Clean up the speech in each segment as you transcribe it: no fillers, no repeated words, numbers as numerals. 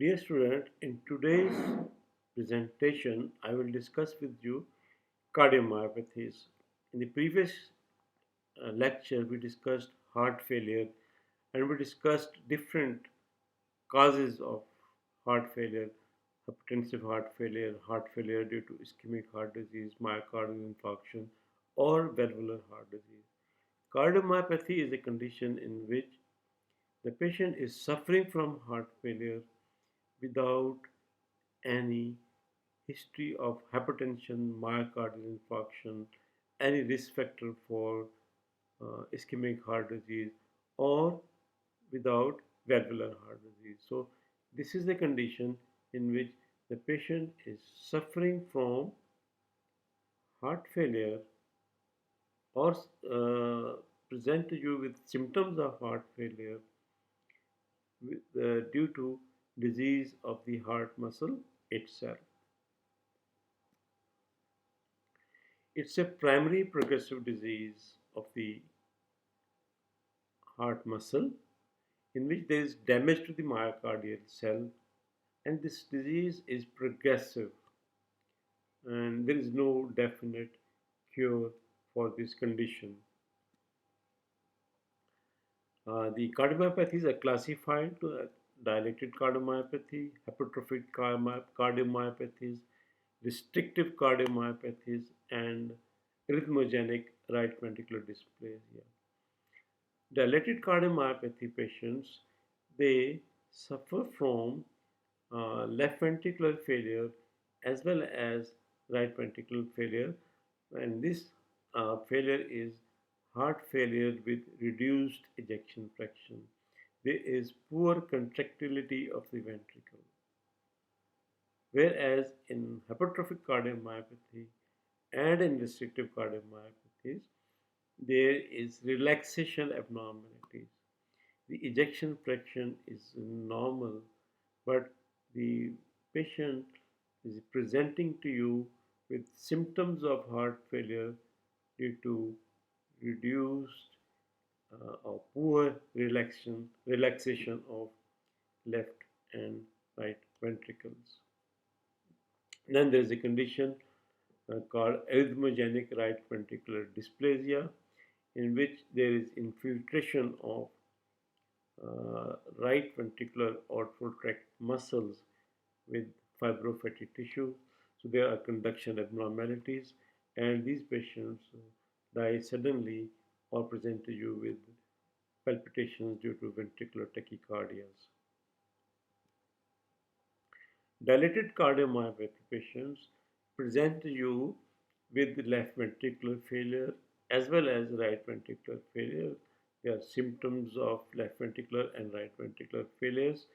Dear student, in today's presentation, I will discuss with you cardiomyopathies. In the previous lecture, we discussed heart failure and we discussed different causes of heart failure, hypertensive heart failure due to ischemic heart disease, myocardial infarction, or valvular heart disease. Cardiomyopathy is a condition in which the patient is suffering from heart failure without any history of hypertension, myocardial infarction, any risk factor for ischemic heart disease, or without valvular heart disease. So, this is the condition in which the patient is suffering from heart failure or present to you with symptoms of heart failure due to disease of the heart muscle itself. It's a primary progressive disease of the heart muscle in which there is damage to the myocardial cell, and this disease is progressive and there is no definite cure for this condition. The cardiomyopathies are classified to dilated cardiomyopathy, hypertrophic cardiomyopathies, restrictive cardiomyopathies, and arrhythmogenic right ventricular dysplasia. Dilated cardiomyopathy patients, they suffer from left ventricular failure as well as right ventricular failure, and this failure is heart failure with reduced ejection fraction. There is poor contractility of the ventricle. Whereas in hypertrophic cardiomyopathy and in restrictive cardiomyopathies, there is relaxation abnormalities. The ejection fraction is normal, but the patient is presenting to you with symptoms of heart failure due to reduced or poor relaxation of left and right ventricles. Then there is a condition called arrhythmogenic right ventricular dysplasia, in which there is infiltration of right ventricular outflow tract muscles with fibrofatty tissue. So there are conduction abnormalities, and these patients die suddenly or present to you with palpitations due to ventricular tachycardias. Dilated cardiomyopathy patients present to you with left ventricular failure as well as right ventricular failure. There are symptoms of left ventricular and right ventricular failures,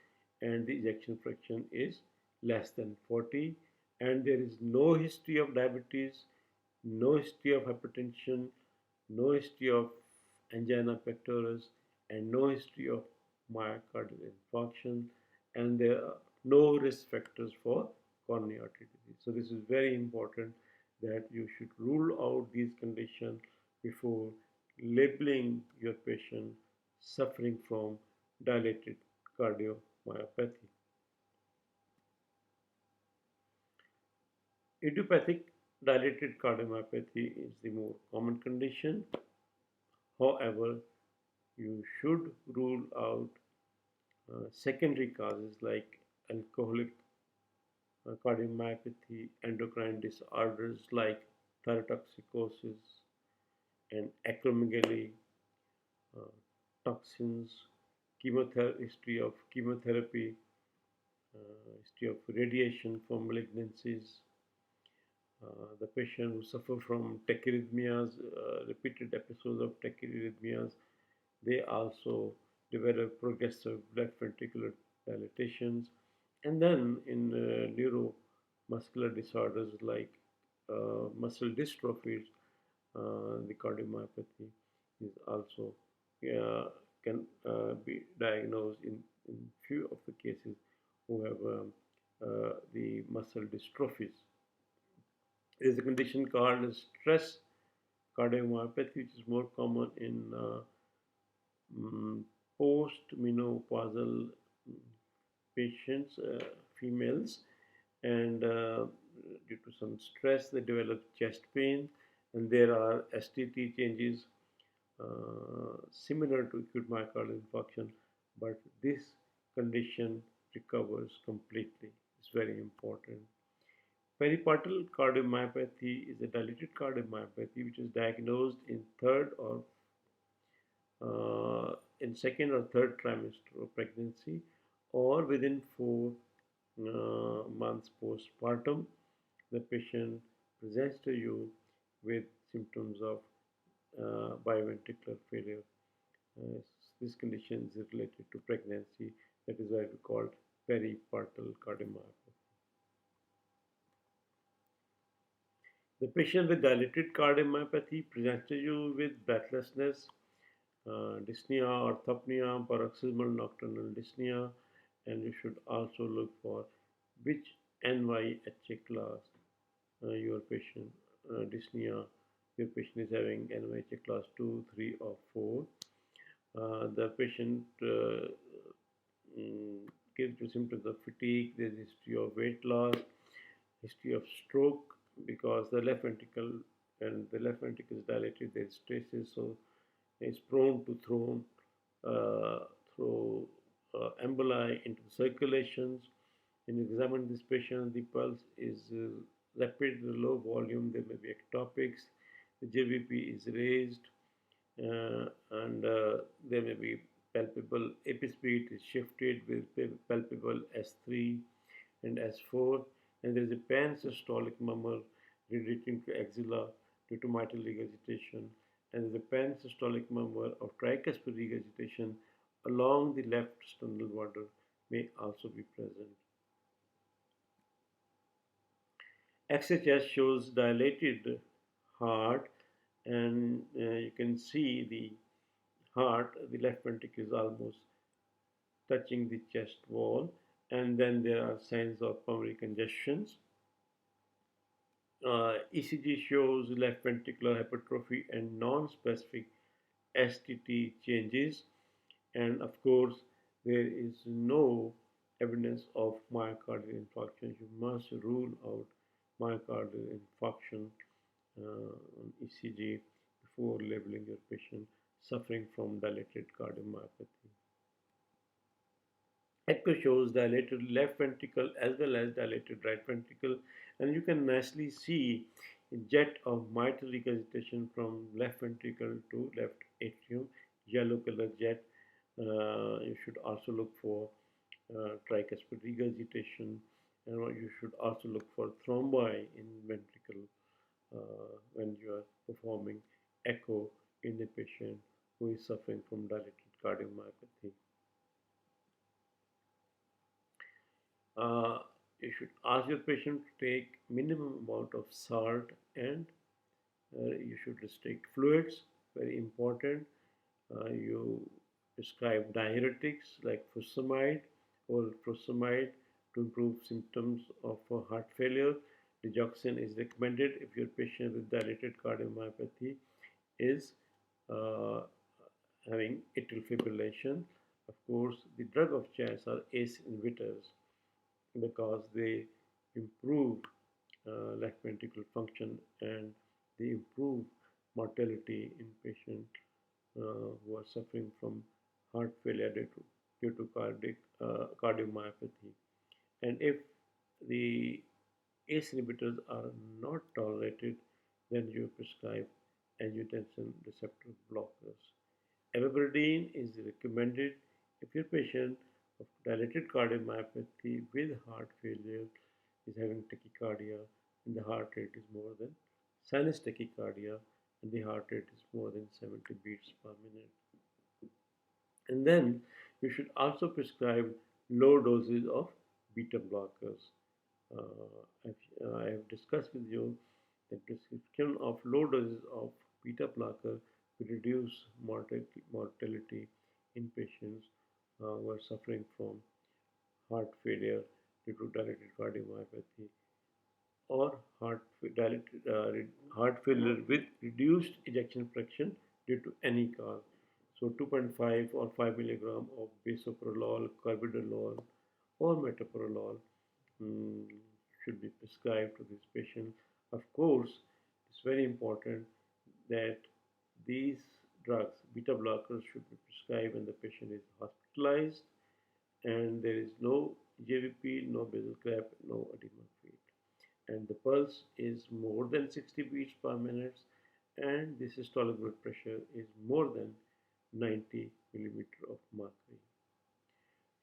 and the ejection fraction is less than 40, and there is no history of diabetes, no history of hypertension, no history of angina pectoris, and no history of myocardial infarction, and there are no risk factors for coronary artery disease. So this is very important that you should rule out these conditions before labeling your patient suffering from dilated cardiomyopathy. Idiopathic dilated cardiomyopathy is the more common condition. However, you should rule out secondary causes like alcoholic cardiomyopathy, endocrine disorders like thyrotoxicosis and acromegaly, uh, toxins, history of chemotherapy, history of radiation from malignancies, the patient who suffer from tachyarrhythmias, repeated episodes of tachyarrhythmias, they also develop progressive left ventricular dilatations. And then in neuromuscular disorders like muscle dystrophies, the cardiomyopathy is also can be diagnosed in few of the cases who have the muscle dystrophies. There is a condition called stress cardiomyopathy, which is more common in post-menopausal patients, females, and due to some stress, they develop chest pain, and there are STT changes similar to acute myocardial infarction, but this condition recovers completely. It's very important. Peripartal cardiomyopathy is a dilated cardiomyopathy which is diagnosed in second or third trimester of pregnancy or within 4 months postpartum. The patient presents to you with symptoms of biventricular failure. Uh, this condition is related to pregnancy. That is why we call it peripartal cardiomyopathy. The patient with dilated cardiomyopathy presents to you with breathlessness, dyspnea, orthopnea, paroxysmal nocturnal dyspnea, and you should also look for which NYHA class your patient dyspnea. Your patient is having NYHA class 2, 3, or 4. The patient gives you symptoms of fatigue. There is history of weight loss, history of stroke because the left ventricle is dilated. There is stresses, so it's prone to throw emboli into the circulations. When you examine this patient, the pulse is rapid, low volume. There may be ectopics. The JVP is raised, and there may be palpable epispeed is shifted with palpable S3 and S4, and there is a pan-systolic murmur relating to axilla due to mitral regurgitation, and there is a pan-systolic murmur of tricuspid regurgitation along the left sternal border may also be present. XHS shows dilated heart, and you can see the heart, the left ventricle is almost touching the chest wall, and then there are signs of pulmonary congestions. ECG shows left ventricular hypertrophy and non-specific STT changes, and of course there is no evidence of myocardial infarction. You must rule out myocardial infarction on ECG before labeling your patient suffering from dilated cardiomyopathy. Echo shows dilated left ventricle as well as dilated right ventricle, and you can nicely see a jet of mitral regurgitation from left ventricle to left atrium, yellow color jet. You should also look for tricuspid regurgitation, and you should also look for thrombi in ventricle when you are performing echo in a patient who is suffering from dilated cardiomyopathy. Uh, you should ask your patient to take minimum amount of salt, and you should restrict fluids, very important. You prescribe diuretics like furosemide or furosemide to improve symptoms of heart failure. Digoxin is recommended if your patient with dilated cardiomyopathy is uh, having atrial fibrillation. Of course, the drug of choice are ACE inhibitors because they improve left ventricular function and they improve mortality in patients who are suffering from heart failure due to cardiomyopathy. And if the ACE inhibitors are not tolerated, then you prescribe angiotensin receptor blockers. Amilopride is recommended if your patient of dilated cardiomyopathy with heart failure is having tachycardia and the heart rate is more than sinus tachycardia and the heart rate is more than 70 beats per minute. And then you should also prescribe low doses of beta blockers. I have discussed with you that prescription of low doses of beta blocker will reduce mortality in patients who are suffering from heart failure due to dilated cardiomyopathy or heart failure with reduced ejection fraction due to any cause. So 2.5 or 5 milligram of bisoprolol, carvedilol, or metoprolol mm, should be prescribed to this patient. Of course, it's very important that these drugs, beta blockers, should be prescribed when the patient is hospitalized and there is no JVP, no basal cramp, no edema fate. And the pulse is more than 60 beats per minute and the systolic blood pressure is more than 90 millimeter of mercury.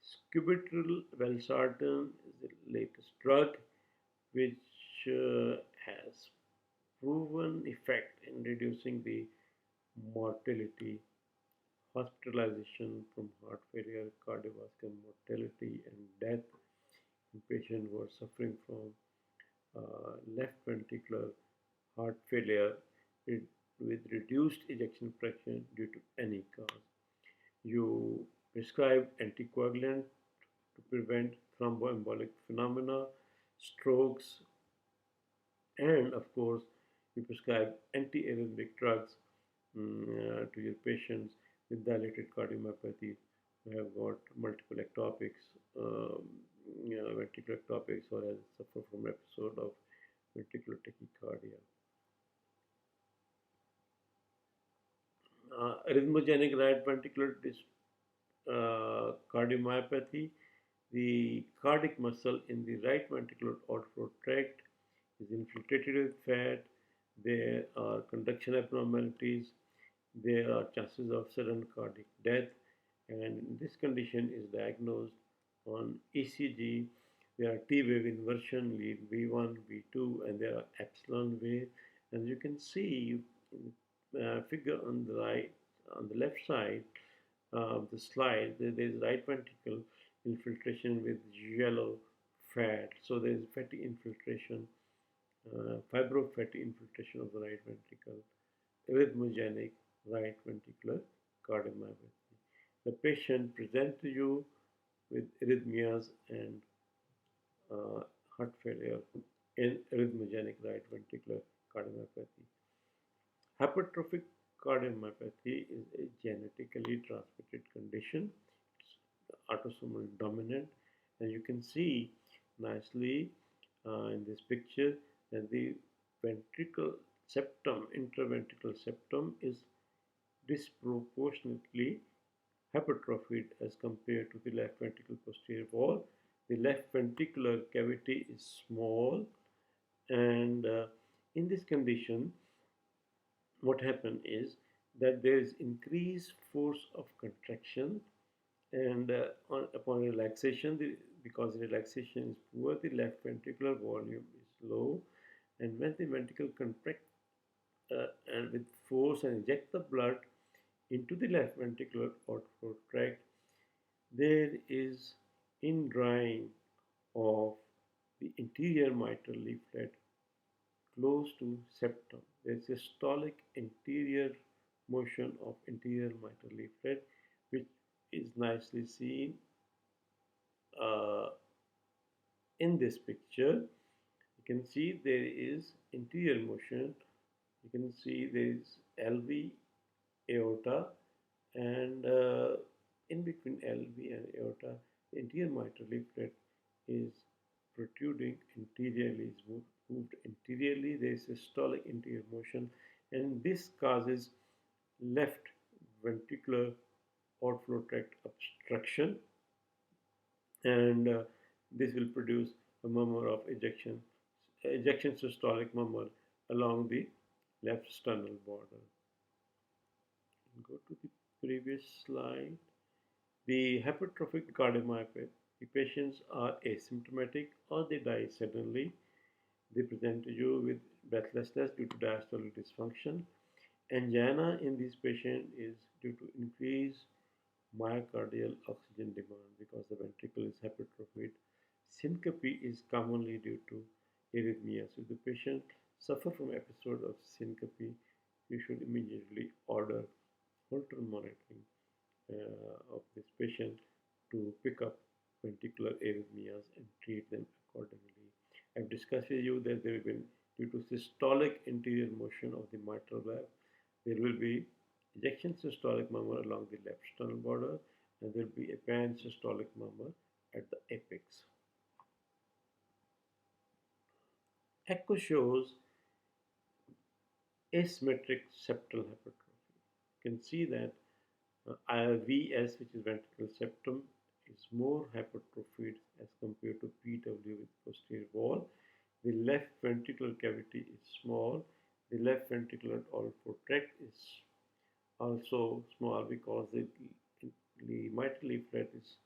Scubitril valsartan is the latest drug which has proven effect in reducing the mortality, hospitalization from heart failure, cardiovascular mortality, and death in patients who are suffering from left ventricular heart failure with reduced ejection fraction due to any cause. You prescribe anticoagulant to prevent thromboembolic phenomena, strokes, and of course, you prescribe antiarrhythmic drugs to your patients with dilated cardiomyopathy who have got multiple ectopics, ventricular ectopics, or has suffered from an episode of ventricular tachycardia. Arrhythmogenic right ventricular cardiomyopathy. The cardiac muscle in the right ventricular outflow tract is infiltrated with fat. There are conduction abnormalities. There are chances of sudden cardiac death. And this condition is diagnosed on ECG. There are T wave inversion, lead V1, V2, and there are epsilon wave. As you can see in the figure on the right, on the left side of the slide, there is right ventricle infiltration with yellow fat. So there is fatty infiltration, fibrofatty infiltration of the right ventricle, arrhythmogenic right ventricular cardiomyopathy. The patient presents to you with arrhythmias and uh, heart failure in arrhythmogenic right ventricular cardiomyopathy. Hypertrophic cardiomyopathy is a genetically transmitted condition. It's autosomal dominant, and you can see nicely in this picture that the ventricle septum, interventricular septum, is disproportionately hypertrophied as compared to the left ventricle posterior wall. The left ventricular cavity is small, and in this condition, what happens is that there is increased force of contraction, and upon relaxation, because relaxation is poor, the left ventricular volume is low, and when the ventricle contracts and with force and inject the blood into the left ventricular outflow tract, there is indrawing of the interior mitral leaflet close to septum. There is a systolic anterior motion of interior mitral leaflet, which is nicely seen uh, in this picture. You can see there is interior motion. You can see there is LV aorta, and in between LV and aorta, the interior mitral leaflet is protruding anteriorly, is moved anteriorly. There is systolic interior motion, and this causes left ventricular outflow tract obstruction, and this will produce a murmur of ejection systolic murmur along the left sternal border. Go to the previous slide. The hypertrophic cardiomyopathy patients are asymptomatic or they die suddenly. They present to you with breathlessness due to diastolic dysfunction. Angina in this patient is due to increased myocardial oxygen demand because the ventricle is hypertrophied. Syncope is commonly due to arrhythmia. So if the patient suffers from episode of syncope, you should immediately order Holter monitoring of this patient to pick up ventricular arrhythmias and treat them accordingly. I've discussed with you that there will be, due to systolic anterior motion of the mitral valve, there will be ejection systolic murmur along the left sternal border, and there will be a pan systolic murmur at the apex. Echo shows asymmetric septal hypertrophy. You can see that VS, which is ventricular septum, is more hypertrophied as compared to PW with posterior wall. The left ventricular cavity is small. The left ventricular outflow tract is also small because the mitral leaflet is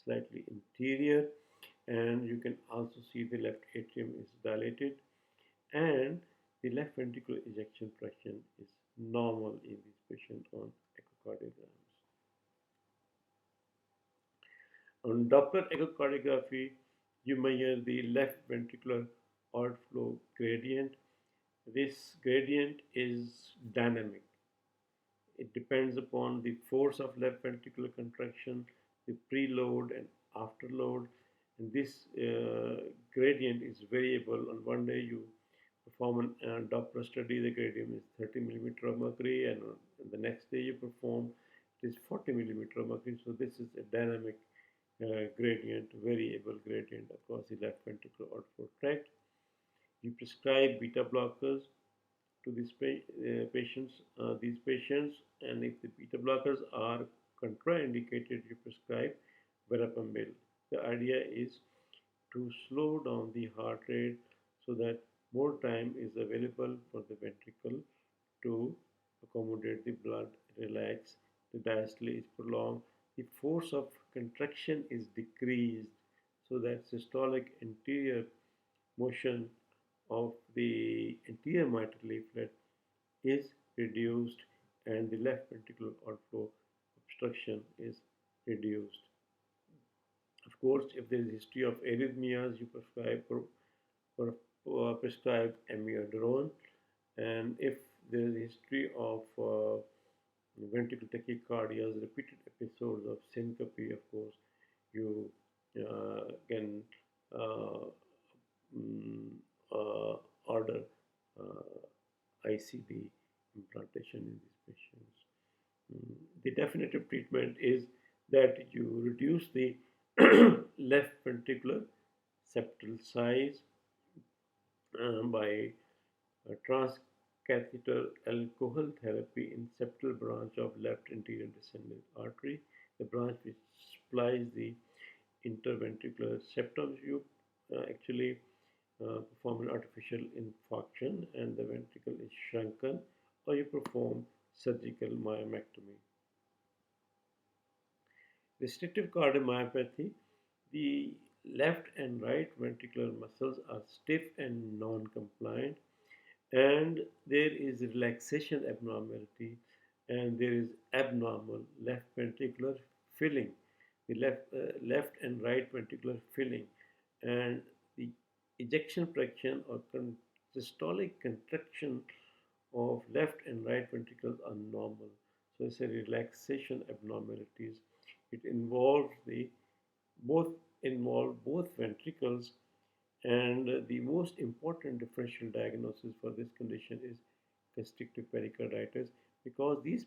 slightly interior, and you can also see the left atrium is dilated, and the left ventricular ejection fraction is normal in this patient on echocardiograms. On Doppler echocardiography, you measure the left ventricular outflow gradient. This gradient is dynamic. It depends upon the force of left ventricular contraction, the preload and afterload. And this gradient is variable. On one day you perform a Doppler study, the gradient is 30 millimeter of mercury, and on the next day you perform, it is 40 millimeter of mercury. So this is a dynamic gradient, variable gradient across the left ventricular outflow tract. You prescribe beta blockers to these patients, and if the beta blockers are contraindicated, you prescribe verapamil. The idea is to slow down the heart rate so that more time is available for the ventricle to accommodate the blood, relax, the diastole is prolonged, the force of contraction is decreased so that systolic anterior motion of the anterior mitral leaflet is reduced and the left ventricular outflow obstruction is reduced. Of course, if there is history of arrhythmias, you prescribe amiodarone, and if there is a history of ventricular tachycardias, repeated episodes of syncope, of course, you can mm, order ICD implantation in these patients. The definitive treatment is that you reduce the left ventricular septal size by transcatheter alcohol therapy in septal branch of left anterior descending artery, the branch which supplies the interventricular septum. You actually perform an artificial infarction and the ventricle is shrunken, or you perform surgical myomectomy. Restrictive cardiomyopathy, the left and right ventricular muscles are stiff and non-compliant, and there is relaxation abnormality, and there is abnormal left ventricular filling, the left and right ventricular filling, and the ejection fraction or systolic contraction of left and right ventricles are normal. So it's a relaxation abnormalities. It involves both ventricles, and the most important differential diagnosis for this condition is constrictive pericarditis, because these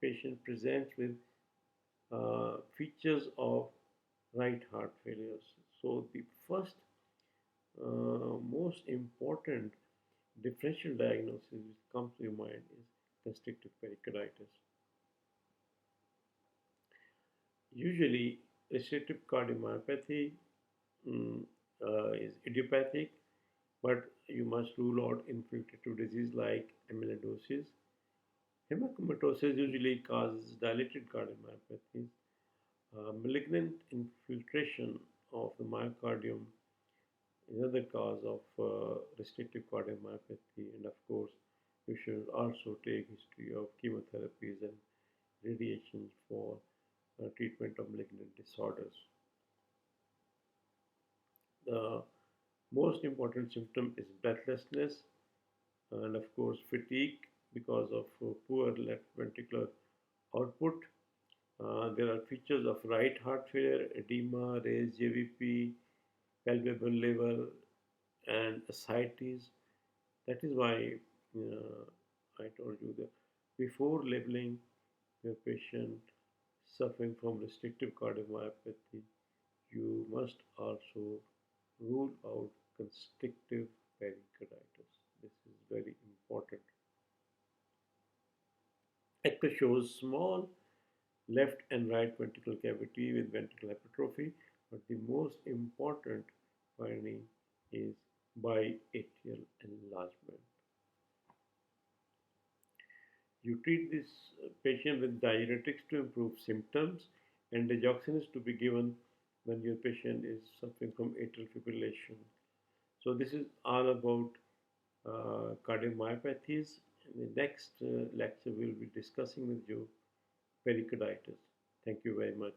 patients present with features of right heart failures. So the first most important differential diagnosis which comes to your mind is constrictive pericarditis. Usually, restrictive cardiomyopathy is idiopathic, but you must rule out infiltrative disease like amyloidosis. Hemochromatosis usually causes dilated cardiomyopathy. Malignant infiltration of the myocardium is another cause of restrictive cardiomyopathy, and of course, you should also take history of chemotherapies and radiations for treatment of malignant disorders. The most important symptom is breathlessness and of course fatigue because of poor left ventricular output. There are features of right heart failure, edema, raised JVP, palpable liver, and ascites. That is why I told you that before labeling your patient suffering from restrictive cardiomyopathy, you must also rule out constrictive pericarditis. This is very important. Echo shows small left and right ventricular cavity with ventricular hypertrophy, but the most important finding is biatrial enlargement. You treat this patient with diuretics to improve symptoms, and digoxin is to be given when your patient is suffering from atrial fibrillation. So this is all about cardiomyopathies. In the next lecture, we'll be discussing with you pericarditis. Thank you very much.